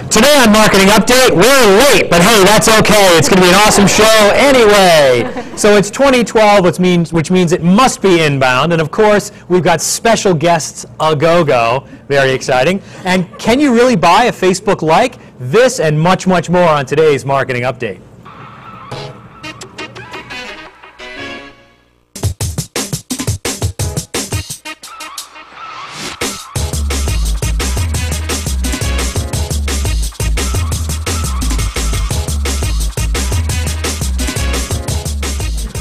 Today on Marketing Update, we're late, but hey, that's okay. It's going to be an awesome show anyway. So it's 2012, which means it must be inbound. And of course, we've got special guests a go-go. Very exciting. And can you really buy a Facebook like? This and much, much more on today's Marketing Update.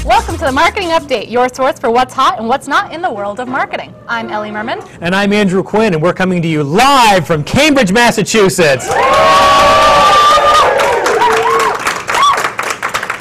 Welcome to the Marketing Update, your source for what's hot and what's not in the world of marketing. I'm Ellie Mirman. And I'm Andrew Quinn, and we're coming to you live from Cambridge, Massachusetts.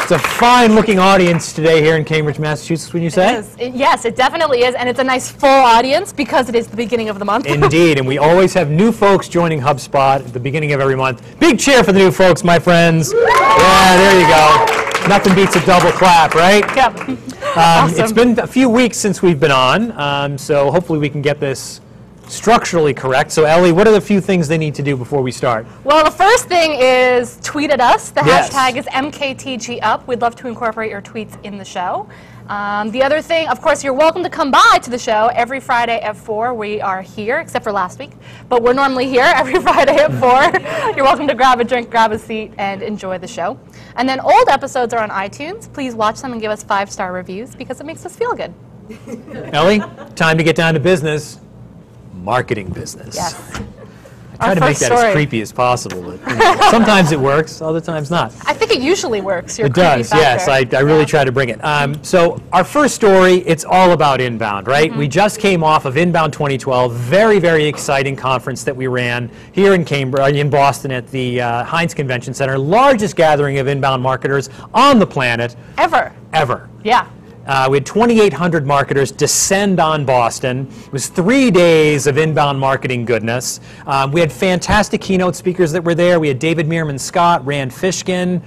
It's a fine-looking audience today here in Cambridge, Massachusetts, wouldn't you say? It is. Yes, it definitely is, and it's a nice full audience because it is the beginning of the month. Indeed, and we always have new folks joining HubSpot at the beginning of every month. Big cheer for the new folks, my friends. Yeah, there you go. Nothing beats a double clap, right? Yep. Awesome. It's been a few weeks since we've been on, so hopefully we can get this structurally correct. So Ellie, what are the few things they need to do before we start? Well, the first thing is tweet at us. The Yes. hashtag is MKTGUp. We'd love to incorporate your tweets in the show. The other thing, of course, you're welcome to come by to the show every Friday at 4. We are here, except for last week, but we're normally here every Friday at 4. You're welcome to grab a drink, grab a seat, and enjoy the show. And then old episodes are on iTunes. Please watch them and give us 5-star reviews because it makes us feel good. Ellie, time to get down to business. Marketing business. Yes. I try to make that as creepy as possible, but you know, sometimes it works, other times not. I think it usually works. It does, yes. I really try to bring it. So our first story, it's all about inbound, right? We just came off of Inbound 2012, very, very exciting conference that we ran here in Cambridge, in Boston at the Heinz Convention Center, largest gathering of inbound marketers on the planet. Ever. Yeah. We had 2,800 marketers descend on Boston. It was 3 days of inbound marketing goodness. We had fantastic keynote speakers that were there. We had Meerman Scott, Fishkin.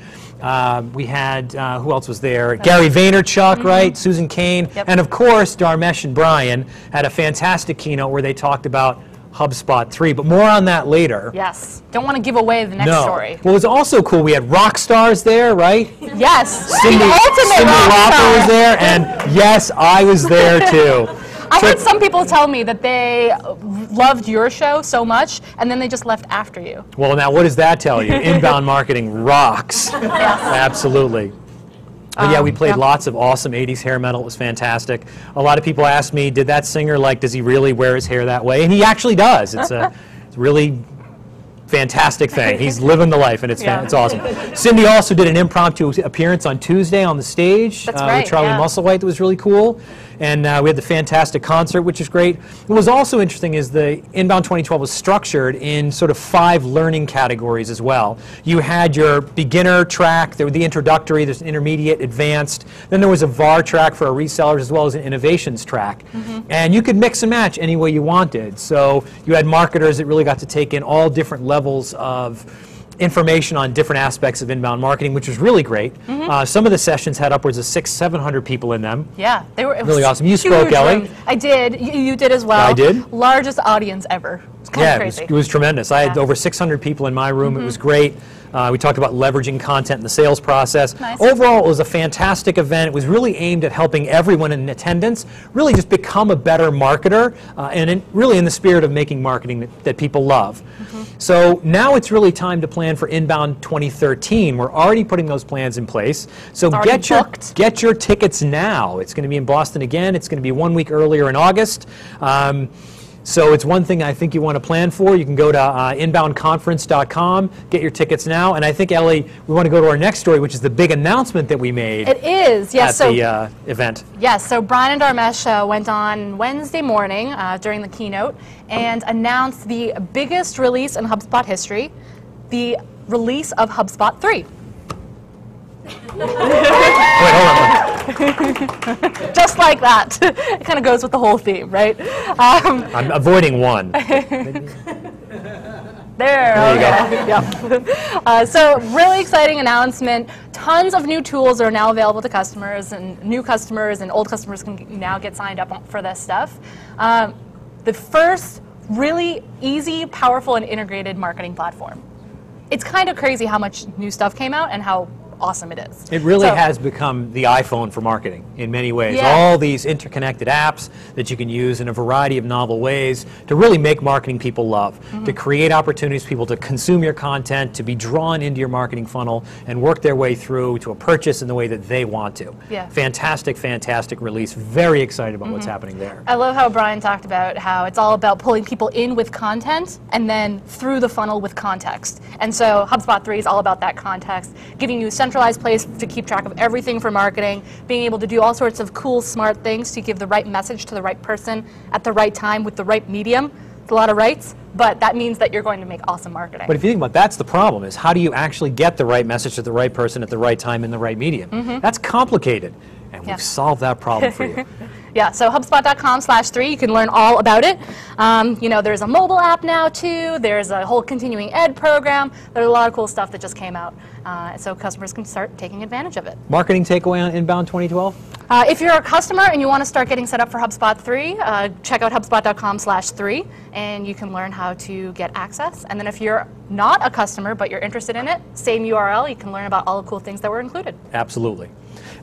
We had, who else was there? Gary Vaynerchuk, right? Susan Cain. Yep. And of course, Dharmesh and Brian had a fantastic keynote where they talked about HubSpot 3, but more on that later. Yes. Don't want to give away the next story. Well, it was also cool. We had rock stars there, right? Yes. Cyndi Lauper was there, and yes, I was there too. I heard some people tell me that they loved your show so much, and then they just left after you. Well, now what does that tell you? Inbound marketing rocks. Yes. Absolutely. But yeah, we played lots of awesome 80s hair metal. It was fantastic. A lot of people asked me, did that singer, does he really wear his hair that way? And he actually does. It's a really fantastic thing. He's living the life, and it's awesome. Cyndi also did an impromptu appearance on Tuesday on the stage with Charlie Musselwhite that was really cool. And we had the fantastic concert, which is great. What was also interesting is the Inbound 2012 was structured in sort of 5 learning categories as well. You had your beginner track, there was the introductory, there's an intermediate, advanced, then there was a VAR track for our resellers as well as an innovations track. And you could mix and match any way you wanted. So you had marketers that really got to take in all different levels of information on different aspects of inbound marketing, which was really great. Some of the sessions had upwards of 600-700 people in them. Yeah, they were really awesome. You spoke, Ellie. I did. You did as well. I did. Largest audience ever. It's kind of crazy. It was tremendous. I had over 600 people in my room. It was great. We talked about leveraging content in the sales process. Nice. Overall, it was a fantastic event. It was really aimed at helping everyone in attendance really just become a better marketer, and really in the spirit of making marketing that people love. So now it's really time to plan for Inbound 2013. We're already putting those plans in place. So get your tickets now. It's going to be in Boston again. It's going to be 1 week earlier in August. So it's one thing I think you want to plan for. You can go to inboundconference.com, get your tickets now. And I think, Ellie, we want to go to our next story, which is the big announcement that we made. It is, yes. At the event. Yes, so Brian and Dharmesh went on Wednesday morning during the keynote and announced the biggest release in HubSpot history, the release of HubSpot 3. Wait, hold on. Just like that. It kind of goes with the whole theme, right? I'm avoiding one. There you go. Yep. So really exciting announcement. Tons of new tools are now available to customers, and new customers and old customers can now get signed up for this stuff. The first really easy, powerful, and integrated marketing platform. it's kind of crazy how much new stuff came out and how awesome it is. It really has become the iPhone for marketing in many ways. Yeah. All these interconnected apps that you can use in a variety of novel ways to really make marketing people love, to create opportunities for people to consume your content, to be drawn into your marketing funnel and work their way through to a purchase in the way that they want to. Yeah. Fantastic, fantastic release. Very excited about what's happening there. I love how Brian talked about how it's all about pulling people in with content and then through the funnel with context. And so HubSpot 3 is all about that context, giving you a centralized place to keep track of everything for marketing, being able to do all sorts of cool, smart things to give the right message to the right person at the right time with the right medium. It's a lot of rights, but that means that you're going to make awesome marketing. But if you think about it, that's the problem, is how do you actually get the right message to the right person at the right time in the right medium? That's complicated, and we've solved that problem for you. Yeah, so HubSpot.com/3, you can learn all about it. You know, there's a mobile app now too. There's a whole continuing ed program. There's a lot of cool stuff that just came out, so customers can start taking advantage of it. Marketing takeaway on Inbound 2012? If you're a customer and you want to start getting set up for HubSpot 3, check out HubSpot.com/3, and you can learn how to get access. And then if you're not a customer but you're interested in it, same URL, you can learn about all the cool things that were included. Absolutely.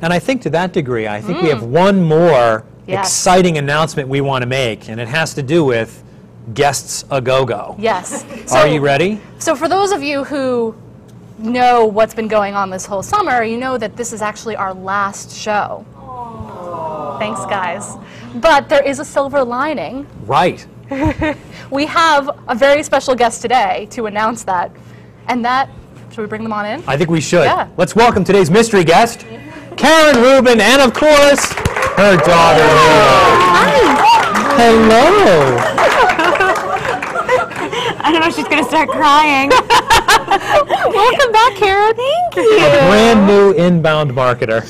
And I think to that degree, I think we have one more exciting announcement we want to make, and it has to do with Guests A Go-Go. Yes. Are you ready? So for those of you who know what's been going on this whole summer, you know that this is actually our last show. Aww. Thanks, guys. But there is a silver lining. Right. We have a very special guest today to announce that. And that, should we bring them on in? I think we should. Yeah. Let's welcome today's mystery guest, Karen Rubin, and of course, her daughter. Hi. Hello. I don't know if she's going to start crying. Welcome back, Karen. Thank you. A brand new inbound marketer.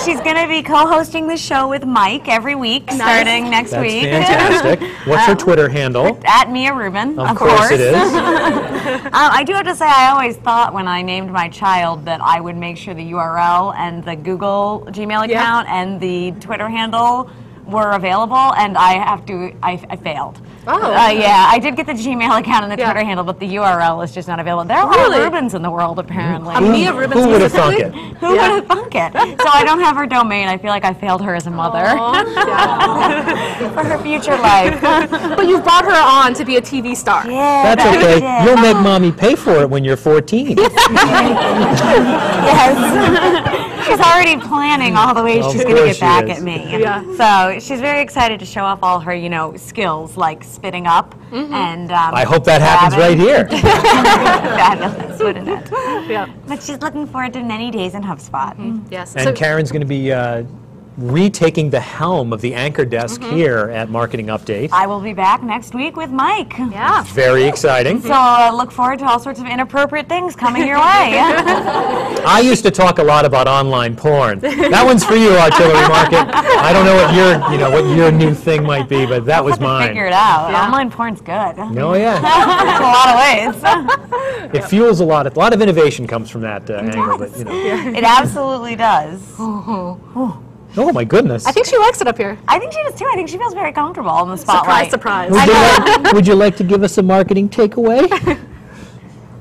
She's gonna be co-hosting the show with Mike every week, starting next That's week. fantastic. What's her Twitter handle? At Mia Rubin, Of course it is. I do have to say, I always thought when I named my child that I would make sure the URL and the Google Gmail account and the Twitter handle were available, and I failed. Oh. Yeah, I did get the Gmail account and the Twitter handle, but the URL is just not available. There are a lot of Rubins in the world, apparently. Mia Rubin Who would have thunk it? Who would have thunk it? So I don't have her domain. I feel like I failed her as a mother for her future life. But you've brought her on to be a TV star. Yeah, That's okay. You'll make mommy pay for it when you're 14. Yes. She's already planning all the ways she's going to get back at me. Yeah. So she's very excited to show off all her, skills like spitting up and. I hope that happens right here. Fabulous, wouldn't it? Yeah. But she's looking forward to many days in HubSpot. Yes. And Karen's going to be retaking the helm of the anchor desk here at Marketing Update. I will be back next week with Mike. Yeah. Very exciting. So look forward to all sorts of inappropriate things coming your way. I used to talk a lot about online porn. That one's for you, Artillery Market. I don't know what your new thing might be, but that was mine. Figure it out. Yeah. Online porn's good. Oh yeah. In a lot of ways. It fuels a lot of innovation comes from that angle, but It absolutely does. Oh my goodness. I think she likes it up here. I think she does too. I think she feels very comfortable in the spotlight. Surprise, surprise. Would you like to give us a marketing takeaway?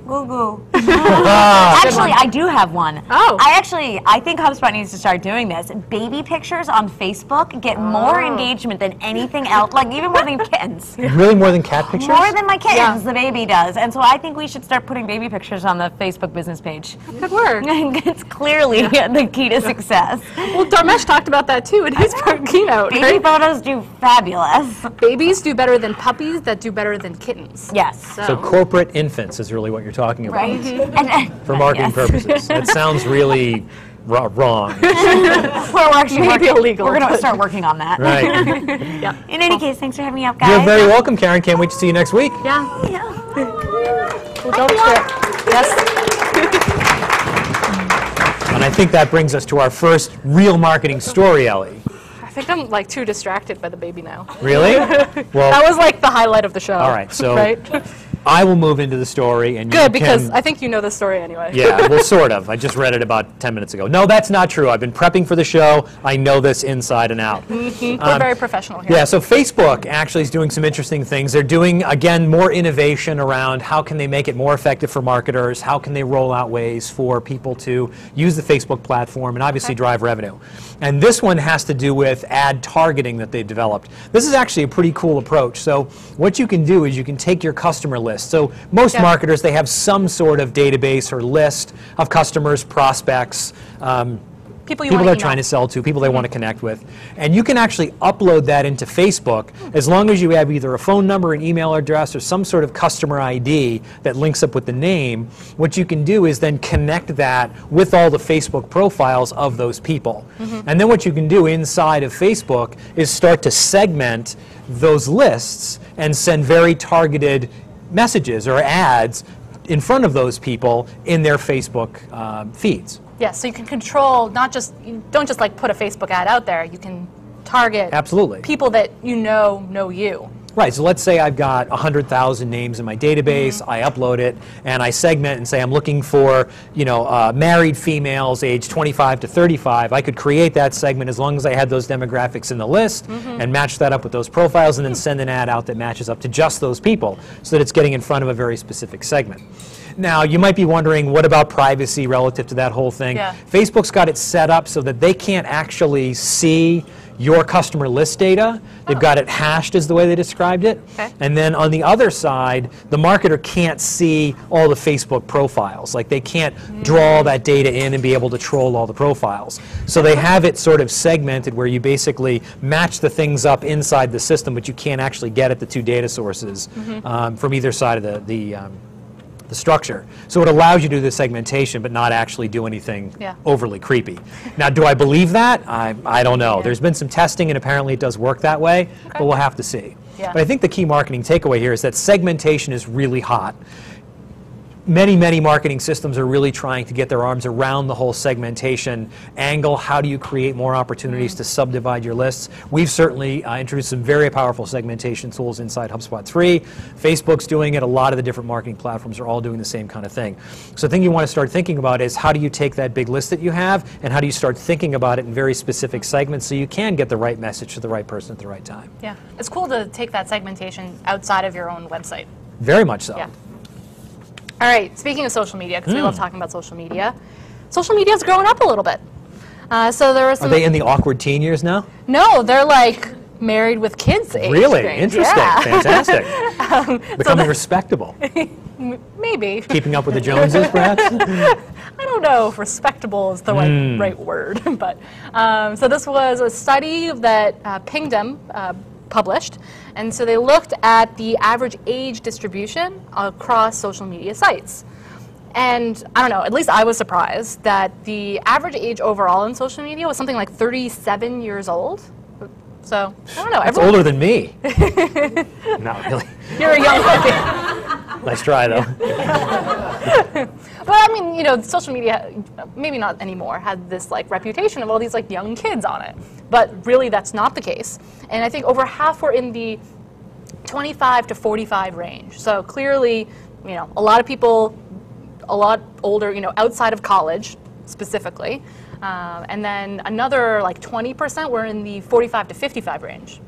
Goo goo. Actually, I do have one. Oh. I think HubSpot needs to start doing this. Baby pictures on Facebook get more engagement than anything else, like even more than kittens. Really more than cat pictures? More than my kittens, the baby does. And so I think we should start putting baby pictures on the Facebook business page. Good work. It's clearly the key to success. Well, Dharmesh talked about that too in his keynote. Baby Right? photos do fabulous. Babies do better than puppies that do better than kittens. Yes. So corporate infants is really what you're talking about. Right? For marketing purposes. That sounds really wrong. We're actually Maybe illegal. We're going to start working on that. Right. Yeah. In any case, thanks for having me up, guys. You're very welcome, Karen. Can't wait to see you next week. Yeah. Well, don't trip. Yes. And I think that brings us to our first real marketing story, Ellie. I think I'm like too distracted by the baby now. Really? Well, That was like the highlight of the show. all right. So Right? I will move into the story, and Good, because I think you know the story anyway. Yeah, well, sort of. I just read it about 10 minutes ago. No, that's not true. I've been prepping for the show. I know this inside and out. We're very professional here. Yeah, so Facebook actually is doing some interesting things. They're doing, again, more innovation around how can they make it more effective for marketers, how can they roll out ways for people to use the Facebook platform and obviously drive revenue. And this one has to do with ad targeting that they've developed. This is actually a pretty cool approach. So what you can do is you can take your customer list. So most marketers, they have some sort of database or list of customers, prospects, people they're trying to sell to, people they want to connect with. And you can actually upload that into Facebook as long as you have either a phone number, an email address, or some sort of customer ID that links up with the name. What you can do is then connect that with all the Facebook profiles of those people. And then what you can do inside of Facebook is start to segment those lists and send very targeted messages or ads in front of those people in their Facebook feeds. Yeah, so you can control, you don't just like put a Facebook ad out there, you can target people that you know you. Right, so let's say I've got 100,000 names in my database, I upload it, and I segment and say I'm looking for, married females aged 25 to 35. I could create that segment as long as I had those demographics in the list and match that up with those profiles and then send an ad out that matches up to just those people so that it's getting in front of a very specific segment. Now, you might be wondering, what about privacy relative to that whole thing? Facebook's got it set up so that they can't actually see your customer list data. They've got it hashed is the way they described it. And then on the other side, the marketer can't see all the Facebook profiles. Like they can't draw all that data in and be able to troll all the profiles. So they have it sort of segmented where you basically match the things up inside the system, but you can't actually get at the two data sources from either side of the structure. So it allows you to do the segmentation but not actually do anything overly creepy. Now, do I believe that? I don't know. There's been some testing and apparently it does work that way, but we'll have to see. But I think the key marketing takeaway here is that segmentation is really hot. Many marketing systems are really trying to get their arms around the whole segmentation angle. How do you create more opportunities to subdivide your lists? We've certainly introduced some very powerful segmentation tools inside HubSpot 3. Facebook's doing it. A lot of the different marketing platforms are all doing the same kind of thing. So the thing you want to start thinking about is how do you take that big list that you have and how do you start thinking about it in very specific segments so you can get the right message to the right person at the right time. Yeah, it's cool to take that segmentation outside of your own website. Very much so. Yeah. All right, speaking of social media, because we love talking about social media's growing up a little bit. So there are some. Are they in the awkward teen years now? No, they're like married with kids age. Really? Range. Interesting. Fantastic. Becoming respectable. Maybe. Keeping up with the Joneses, perhaps? I don't know if respectable is the right word. But so this was a study that Pingdom published. And so they looked at the average age distribution across social media sites. And I don't know, at least I was surprised that the average age overall in social media was something like 37 years old. So, I don't know. That's older than me. Not really. You're a young lady. Nice try, though. Well, I mean, social media, maybe not anymore, had this reputation of all these young kids on it. But really, that's not the case. And I think over half were in the 25 to 45 range. So clearly, a lot of people, a lot older, outside of college specifically. And then another 20% were in the 45 to 55 range.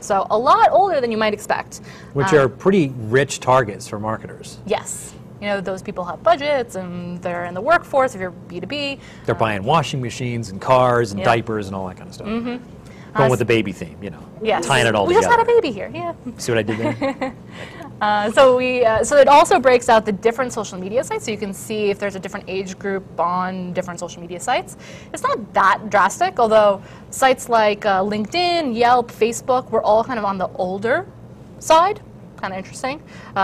So a lot older than you might expect. Which are pretty rich targets for marketers. Yes. Those people have budgets and they're in the workforce if you're B2B. They're buying washing machines and cars and diapers and all that kind of stuff. Going with the baby theme, yes. Tying it all we together. We just had a baby here, yeah. See what I did there? So it also breaks out the different social media sites, so you can see if there's a different age group on different social media sites. It's not that drastic, although sites like LinkedIn, Yelp, Facebook were all kind of on the older side. Kind of interesting.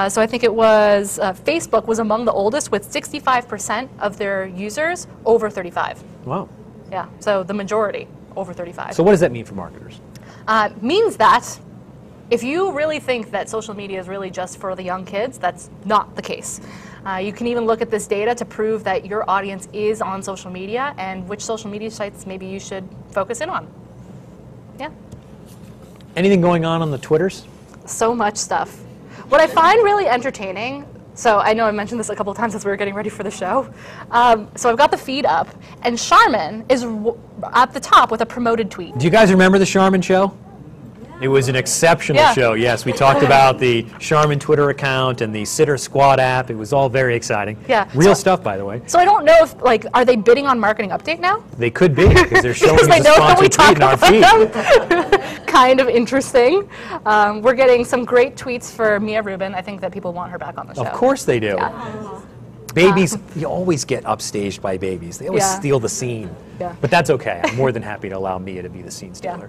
So I think it was Facebook was among the oldest with 65% of their users over 35. Wow. Yeah, so the majority over 35. So what does that mean for marketers? Means that if you really think that social media is really just for the young kids, that's not the case. You can even look at this data to prove that your audience is on social media and which social media sites maybe you should focus in on. Yeah. Anything going on the Twitters? So much stuff. What I find really entertaining, so I know I mentioned this a couple of times as we were getting ready for the show. So I've got the feed up, and Charmin is at the top with a promoted tweet. Do you guys remember the Charmin show? It was an exceptional show, yes. We talked about the Charmin Twitter account and the Sitter Squad app. It was all very exciting. Yeah. Real stuff, by the way. So I don't know if, like, are they bidding on Marketing Update now? They could be, because they're showing Because us they a know that we sponsored tweet talk in our about feed. them. Kind of interesting. We're getting some great tweets for Mia Rubin. I think that people want her back on the show. Of course they do. Yeah. Babies, you always get upstaged by babies. They always Yeah. steal the scene. Yeah. But that's okay. I'm more than happy to allow Mia to be the scene stealer.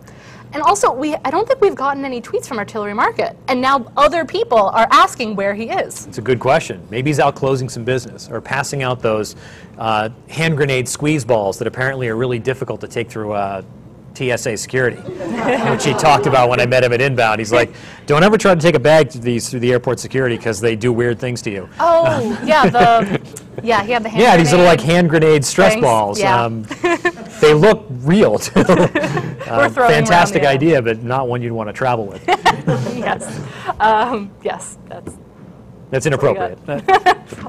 And also, I don't think we've gotten any tweets from Artillery Market. And now other people are asking where he is. It's a good question. Maybe he's out closing some business or passing out those hand grenade squeeze balls that apparently are really difficult to take through TSA security, which he talked about when I met him at Inbound. He's like, don't ever try to take a bag through the airport security because they do weird things to you. Oh, yeah, he had the hand Yeah, these little like grenade hand grenade stress things. balls. Yeah. They look real too. We're throwing Fantastic around the idea, but not one you'd want to travel with. Yes. Yes, That's inappropriate.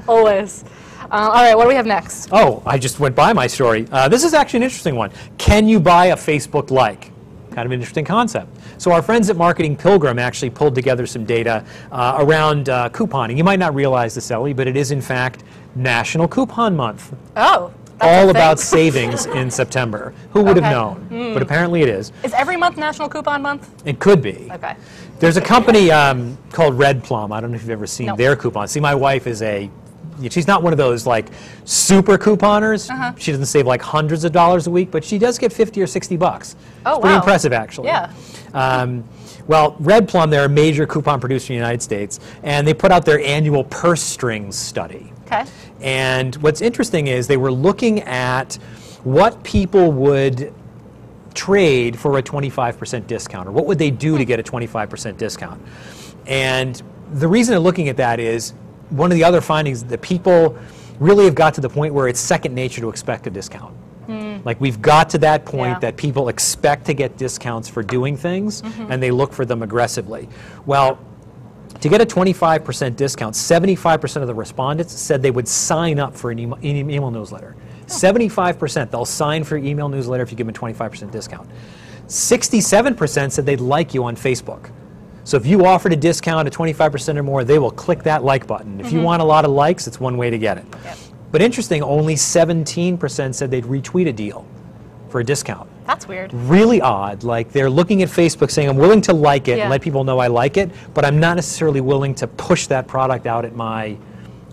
always. All right, what do we have next? Oh, I just went by my story. This is actually an interesting one. Can you buy a Facebook like? Kind of an interesting concept. So our friends at Marketing Pilgrim actually pulled together some data around couponing. You might not realize this, Ellie, but it is in fact National Coupon Month. Oh, that's All a thing. about savings in September. Who would have Okay. known? But apparently it is. Is every month National Coupon Month? It could be. Okay. There's a company called Red Plum. I don't know if you've ever seen Nope. their coupons. See, my wife is she's not one of those like super couponers. She doesn't save like hundreds of dollars a week, but she does get 50 or 60 bucks. Oh, it's pretty wow. impressive, actually. Yeah. Well, Red Plum, they're a major coupon producer in the United States, and they put out their annual purse strings study. Okay. And what's interesting is they were looking at what people would trade for a 25% discount, or what would they do to get a 25% discount. And the reason they're looking at that is one of the other findings that people really have got to the point where it's second nature to expect a discount. Like we've got to that point Yeah. that people expect to get discounts for doing things, and they look for them aggressively. Well, to get a 25% discount, 75% of the respondents said they would sign up for an email newsletter. 75%, they'll sign for your email newsletter if you give them a 25% discount. 67% said they'd like you on Facebook. So if you offered a discount at 25% or more, they will click that like button. If you want a lot of likes, it's one way to get it. Yep. But interesting, only 17% said they'd retweet a deal for a discount. That's weird. Really odd. Like they're looking at Facebook saying, I'm willing to like it and Yeah. let people know I like it, but I'm not necessarily willing to push that product out at my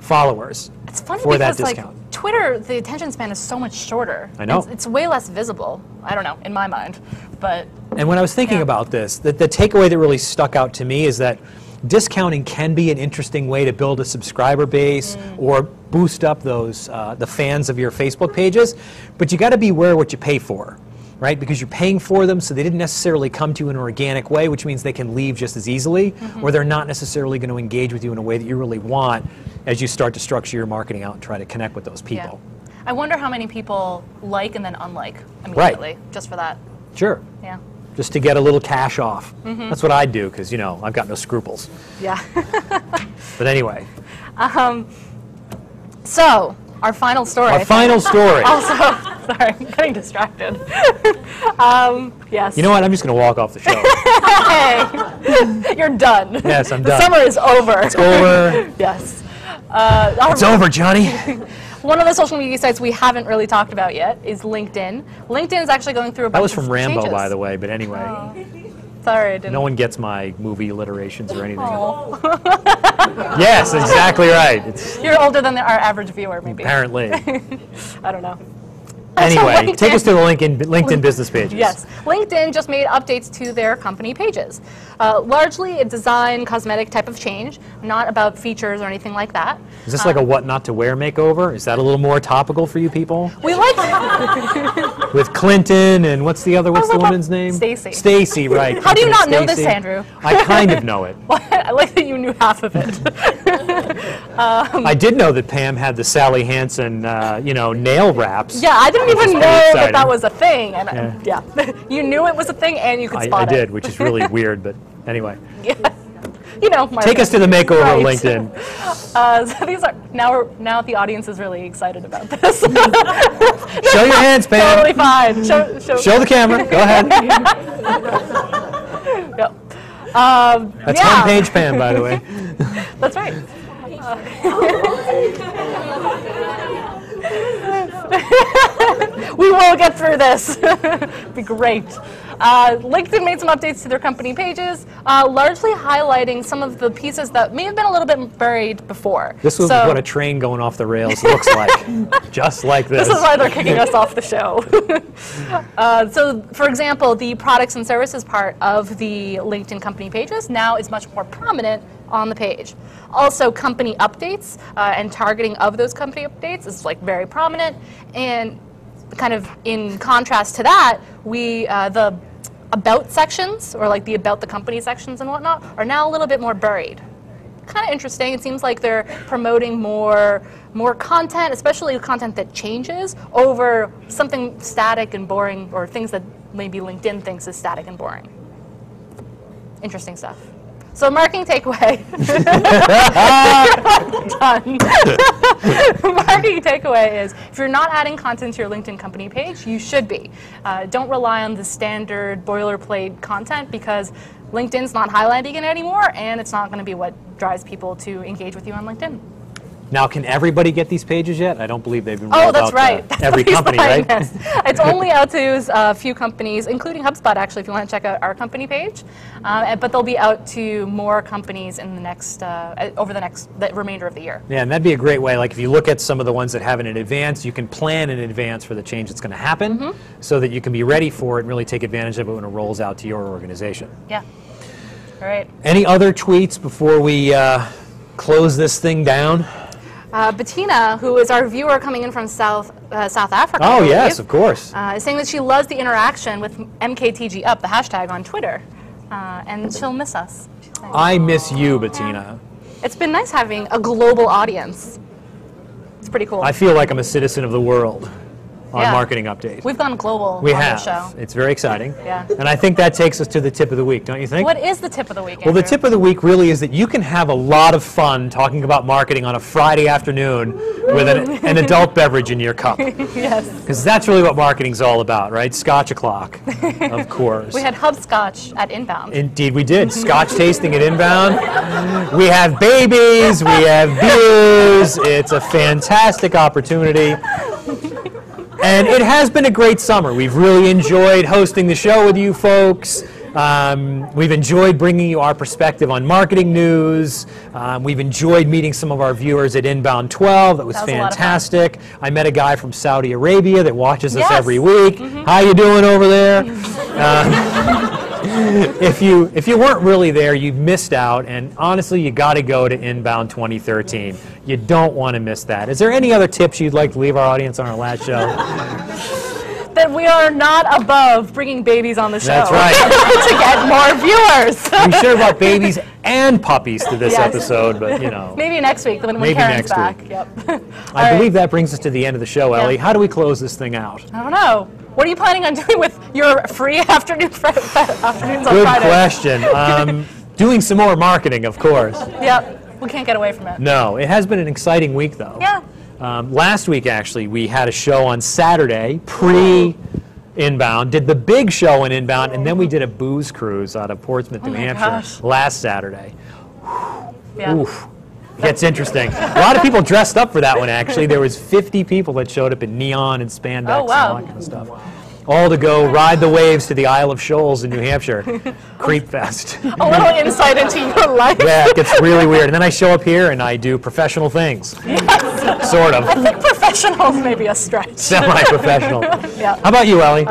followers It's funny for that because discount. like Twitter, the attention span is so much shorter. I know. It's way less visible. I don't know, in my mind. But And when I was thinking Yeah. about this, the takeaway that really stuck out to me is that discounting can be an interesting way to build a subscriber base or boost up those the fans of your Facebook pages, but you got to be aware of what you pay for, right? Because you're paying for them, so they didn't necessarily come to you in an organic way, which means they can leave just as easily, or they're not necessarily going to engage with you in a way that you really want as you start to structure your marketing out and try to connect with those people. yeah. I wonder how many people like and then unlike immediately, just for that. Sure. Yeah. Just to get a little cash off. That's what I do, because, you know, I've got no scruples. Yeah. But anyway, So, our final story. our final story. Also, sorry, I'm getting distracted. Yes. You know what? I'm just going to walk off the show. Hey, you're done. Yes, I'm the done. summer is over. It's over. Yes. It's over, Johnny. One of the social media sites we haven't really talked about yet is LinkedIn. LinkedIn is actually going through a bunch That was of from Rambo, changes. by the way, but anyway. Sorry, I didn't. No one gets my movie alliterations or anything. Oh. Yes, exactly right. It's You're older than our average viewer, maybe. apparently. I don't know. Anyway, take us to the LinkedIn. LinkedIn business pages. Yes. LinkedIn just made updates to their company pages. Largely a design, cosmetic type of change, not about features or anything like that. Is this like a what not to wear makeover? Is that a little more topical for you people? We like With Clinton and what's the woman's name? Stacy. Stacy, right. How do you Clinton not and know this, Stacy. Andrew? I kind of know it. I like that you knew half of it. I did know that Pam had the Sally Hansen, nail wraps. Yeah, I didn't Which is even know pretty that exciting. that was a thing. And yeah. You knew it was a thing and you could I spot it. did, which is really weird, but anyway. Yeah. you know, Take us to the makeover of LinkedIn. So these are now the audience is really excited about this. Show your hands, Pam. Totally fine. Show the camera. Go ahead. Yep. That's homepage Pam, by the way. That's right. We will get through this. Be great. LinkedIn made some updates to their company pages, largely highlighting some of the pieces that may have been a little bit buried before. This is what a train going off the rails looks like. Just like this. This is why they're kicking us off the show. So, for example, the products and services part of the LinkedIn company pages now is much more prominent on the page. Also, company updates and targeting of those company updates is like very prominent. And kind of in contrast to that, the about sections, or like the about the company sections and whatnot, are now a little bit more buried. Kind of interesting. It seems like they're promoting more content, especially content that changes, over something static and boring, or things that maybe LinkedIn thinks is static and boring. Interesting stuff. So marketing takeaway. Done. Marketing takeaway is, if you're not adding content to your LinkedIn company page, you should be. Don't rely on the standard boilerplate content, because LinkedIn's not highlighting it anymore, and it's not going to be what drives people to engage with you on LinkedIn. Now, can everybody get these pages yet? I don't believe they've been rolled out right. to every company, right? It's only out to a few companies, including HubSpot, actually, if you want to check out our company page. But they'll be out to more companies in the next, over the remainder of the year. Yeah, and that'd be a great way. Like, if you look at some of the ones that have it in advance, you can plan in advance for the change that's going to happen, so that you can be ready for it and really take advantage of it when it rolls out to your organization. Yeah. All right. Any other tweets before we close this thing down? Bettina, who is our viewer coming in from South Africa. Oh, yes, of course. Is saying that she loves the interaction with MKTGUp, the hashtag on Twitter, and she'll miss us. I miss you, Bettina. It's been nice having a global audience. It's pretty cool. I feel like I'm a citizen of the world on marketing updates. We've gone global on the show. It's very exciting. Yeah. And I think that takes us to the tip of the week, don't you think? What is the tip of the week, Well, Andrew? the tip of the week really is that you can have a lot of fun talking about marketing on a Friday afternoon with an adult beverage in your cup. Yes. Because that's really what marketing's all about, right? Scotch o'clock, of course. We had Hubscotch at Inbound. Indeed, we did. Scotch tasting at Inbound. We have babies, we have beers. It's a fantastic opportunity. And it has been a great summer. We've really enjoyed hosting the show with you folks. We've enjoyed bringing you our perspective on marketing news. We've enjoyed meeting some of our viewers at Inbound 12. That was fantastic. I met a guy from Saudi Arabia that watches us every week. How you doing over there? If you weren't really there, you missed out, and honestly, you got to go to Inbound 2013. You don't want to miss that. Is there any other tips you'd like to leave our audience on our last show? That we are not above bringing babies on the show. That's right. To get more viewers. We should have brought babies and puppies to this episode, but you know. Maybe next week when Maybe Karen's next back. week. Yep. I believe that brings us to the end of the show, Ellie. How do we close this thing out? I don't know. What are you planning on doing with your free afternoons on Friday? Good question. Doing some more marketing, of course. Yep. We can't get away from it. No. It has been an exciting week, though. Yeah. Last week, actually, we had a show on Saturday, pre-Inbound, did the big show in Inbound, and then we did a booze cruise out of Portsmouth, New Hampshire last Saturday. Yeah. Oof. Gets interesting. A lot of people dressed up for that one, actually. There was 50 people that showed up in neon and spandex and all that kind of stuff. All to go ride the waves to the Isle of Shoals in New Hampshire. Creep Fest. A little insight into your life. Yeah, it gets really weird. And then I show up here and I do professional things. Yes. Sort of. I think professional is maybe a stretch. Semi-professional. Yeah. How about you, Ellie?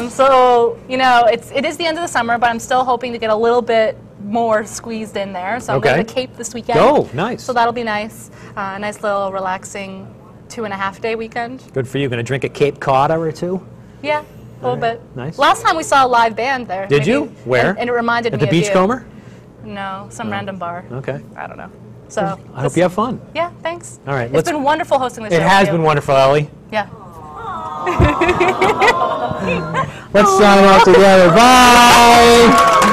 So, you know, it is the end of the summer, but I'm still hoping to get a little bit more squeezed in there. So I'm going to Cape this weekend. Oh, nice. So that'll be nice. A nice little relaxing 2.5-day weekend. Good for you. Going to drink a Cape Cod or two? Yeah. A little bit. Nice. Last time we saw a live band there. Did you? Where? And it reminded me of you. At the Beachcomber? No, some random bar. Okay. I don't know. So I hope you have fun. Yeah, thanks. All right. It's been wonderful hosting the show. It has been wonderful, Ellie. Yeah. Let's sign off together. Bye.